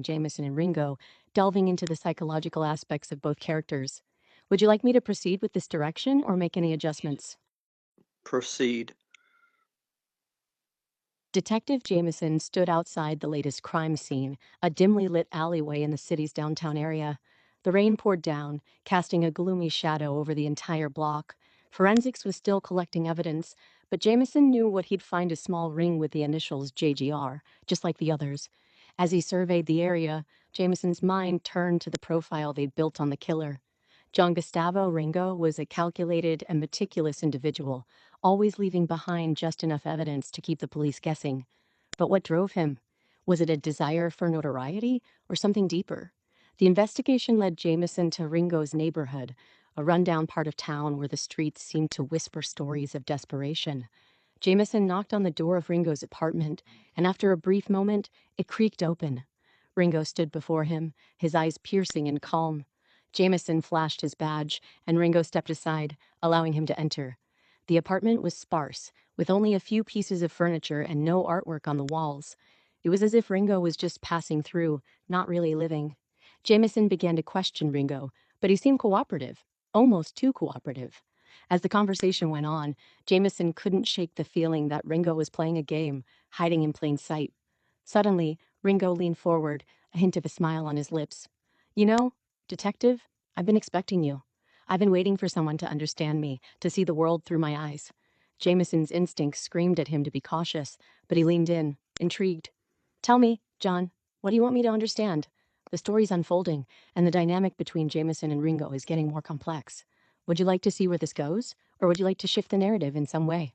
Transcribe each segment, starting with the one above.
Jameson and Ringo, delving into the psychological aspects of both characters. Would you like me to proceed with this direction or make any adjustments? Proceed. Detective Jameson stood outside the latest crime scene, a dimly lit alleyway in the city's downtown area. The rain poured down, casting a gloomy shadow over the entire block. Forensics was still collecting evidence, but Jameson knew what he'd find: a small ring with the initials JGR, just like the others. As he surveyed the area, Jameson's mind turned to the profile they'd built on the killer. John Gustavo Ringo was a calculated and meticulous individual, always leaving behind just enough evidence to keep the police guessing. But what drove him? Was it a desire for notoriety or something deeper? The investigation led Jameson to Ringo's neighborhood, a rundown part of town where the streets seemed to whisper stories of desperation. Jameson knocked on the door of Ringo's apartment, and after a brief moment, it creaked open. Ringo stood before him, his eyes piercing and calm. Jameson flashed his badge, and Ringo stepped aside, allowing him to enter. The apartment was sparse, with only a few pieces of furniture and no artwork on the walls. It was as if Ringo was just passing through, not really living. Jameson began to question Ringo, but he seemed cooperative, almost too cooperative. As the conversation went on, Jameson couldn't shake the feeling that Ringo was playing a game, hiding in plain sight. Suddenly, Ringo leaned forward, a hint of a smile on his lips. "You know, Detective, I've been expecting you. I've been waiting for someone to understand me, to see the world through my eyes." Jameson's instincts screamed at him to be cautious, but he leaned in, intrigued. "Tell me, John, what do you want me to understand?" The story's unfolding, and the dynamic between Jameson and Ringo is getting more complex. Would you like to see where this goes, or would you like to shift the narrative in some way?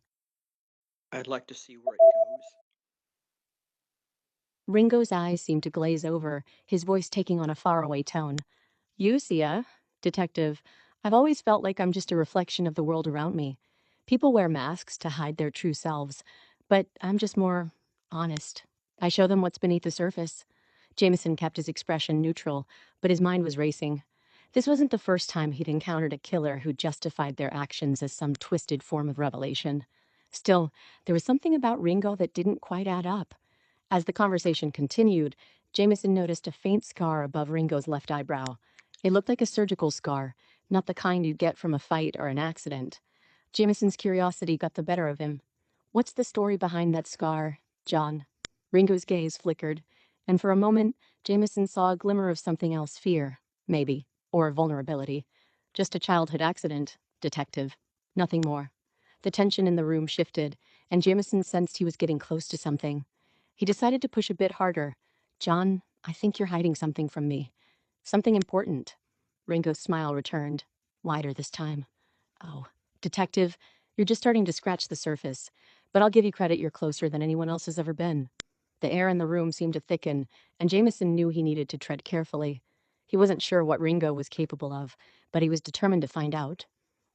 I'd like to see where it goes. Ringo's eyes seemed to glaze over, his voice taking on a faraway tone. "You see, Detective, I've always felt like I'm just a reflection of the world around me. People wear masks to hide their true selves, but I'm just more honest. I show them what's beneath the surface." Jameson kept his expression neutral, but his mind was racing. This wasn't the first time he'd encountered a killer who justified their actions as some twisted form of revelation. Still, there was something about Ringo that didn't quite add up. As the conversation continued, Jameson noticed a faint scar above Ringo's left eyebrow. It looked like a surgical scar, not the kind you'd get from a fight or an accident. Jameson's curiosity got the better of him. "What's the story behind that scar, John?" Ringo's gaze flickered, and for a moment, Jameson saw a glimmer of something else: fear, maybe, or vulnerability. "Just a childhood accident, Detective. Nothing more." The tension in the room shifted, and Jameson sensed he was getting close to something. He decided to push a bit harder. "John, I think you're hiding something from me. Something important." Ringo's smile returned, wider this time. "Oh, Detective, you're just starting to scratch the surface, but I'll give you credit, you're closer than anyone else has ever been." The air in the room seemed to thicken, and Jameson knew he needed to tread carefully. He wasn't sure what Ringo was capable of, but he was determined to find out.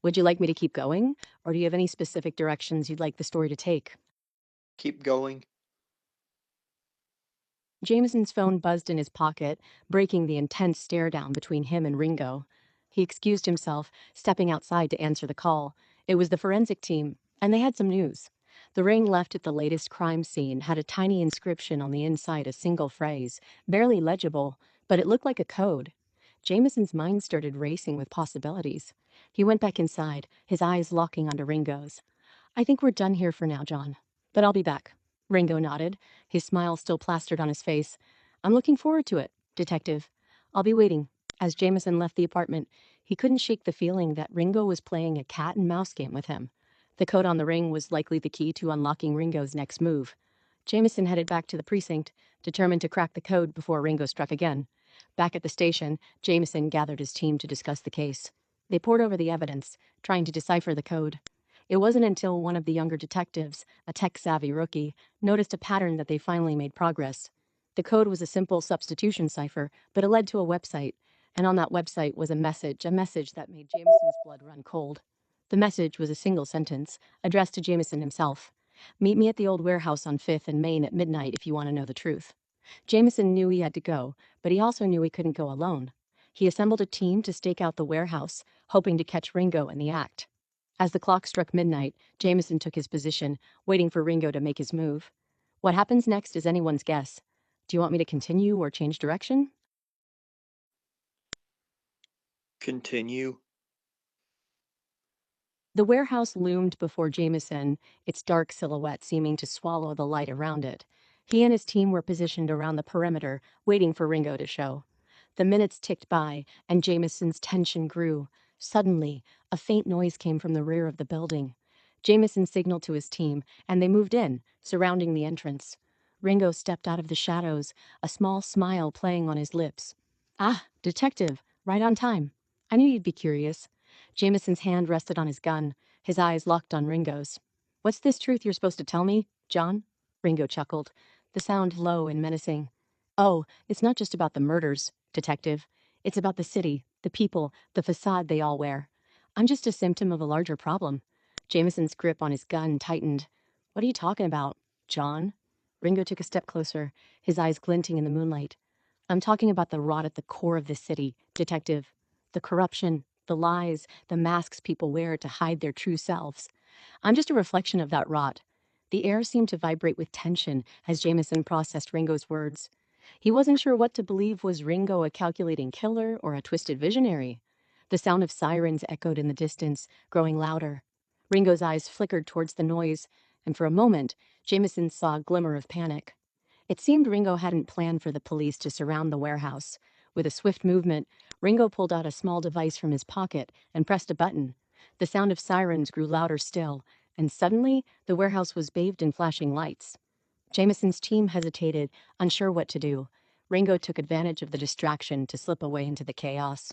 "Would you like me to keep going, or do you have any specific directions you'd like the story to take?" Keep going. Jameson's phone buzzed in his pocket, breaking the intense stare down between him and Ringo. He excused himself, stepping outside to answer the call. It was the forensic team, and they had some news. The ring left at the latest crime scene had a tiny inscription on the inside, a single phrase, barely legible, but it looked like a code. Jameson's mind started racing with possibilities. He went back inside, his eyes locking onto Ringo's. "I think we're done here for now, John, but I'll be back." Ringo nodded, his smile still plastered on his face. "I'm looking forward to it, Detective. I'll be waiting." As Jameson left the apartment, he couldn't shake the feeling that Ringo was playing a cat and mouse game with him. The code on the ring was likely the key to unlocking Ringo's next move. Jameson headed back to the precinct, determined to crack the code before Ringo struck again. Back at the station, Jameson gathered his team to discuss the case. They pored over the evidence, trying to decipher the code. It wasn't until one of the younger detectives, a tech-savvy rookie, noticed a pattern that they finally made progress. The code was a simple substitution cipher, but it led to a website, and on that website was a message that made Jameson's blood run cold. The message was a single sentence, addressed to Jameson himself. "Meet me at the old warehouse on 5th and Main at midnight if you want to know the truth." Jameson knew he had to go, but he also knew he couldn't go alone. He assembled a team to stake out the warehouse, hoping to catch Ringo in the act. As the clock struck midnight, Jameson took his position, waiting for Ringo to make his move. What happens next is anyone's guess. Do you want me to continue or change direction? Continue. The warehouse loomed before Jameson, its dark silhouette seeming to swallow the light around it. He and his team were positioned around the perimeter, waiting for Ringo to show. The minutes ticked by, and Jameson's tension grew. Suddenly, a faint noise came from the rear of the building. Jameson signaled to his team, and they moved in, surrounding the entrance. Ringo stepped out of the shadows, a small smile playing on his lips. Ah, detective, right on time. I knew you'd be curious. Jameson's hand rested on his gun, his eyes locked on Ringo's. What's this truth you're supposed to tell me, John? Ringo chuckled, the sound low and menacing. Oh, it's not just about the murders, detective. It's about the city, the people, the facade they all wear. I'm just a symptom of a larger problem. Jameson's grip on his gun tightened. What are you talking about, John? Ringo took a step closer, his eyes glinting in the moonlight. I'm talking about the rot at the core of this city, detective. The corruption, the lies, the masks people wear to hide their true selves. I'm just a reflection of that rot. The air seemed to vibrate with tension as Jameson processed Ringo's words. He wasn't sure what to believe. Was Ringo a calculating killer or a twisted visionary? The sound of sirens echoed in the distance, growing louder. Ringo's eyes flickered towards the noise, and for a moment, Jameson saw a glimmer of panic. It seemed Ringo hadn't planned for the police to surround the warehouse. With a swift movement, Ringo pulled out a small device from his pocket and pressed a button. The sound of sirens grew louder still, and suddenly the warehouse was bathed in flashing lights. Jameson's team hesitated, unsure what to do. Ringo took advantage of the distraction to slip away into the chaos.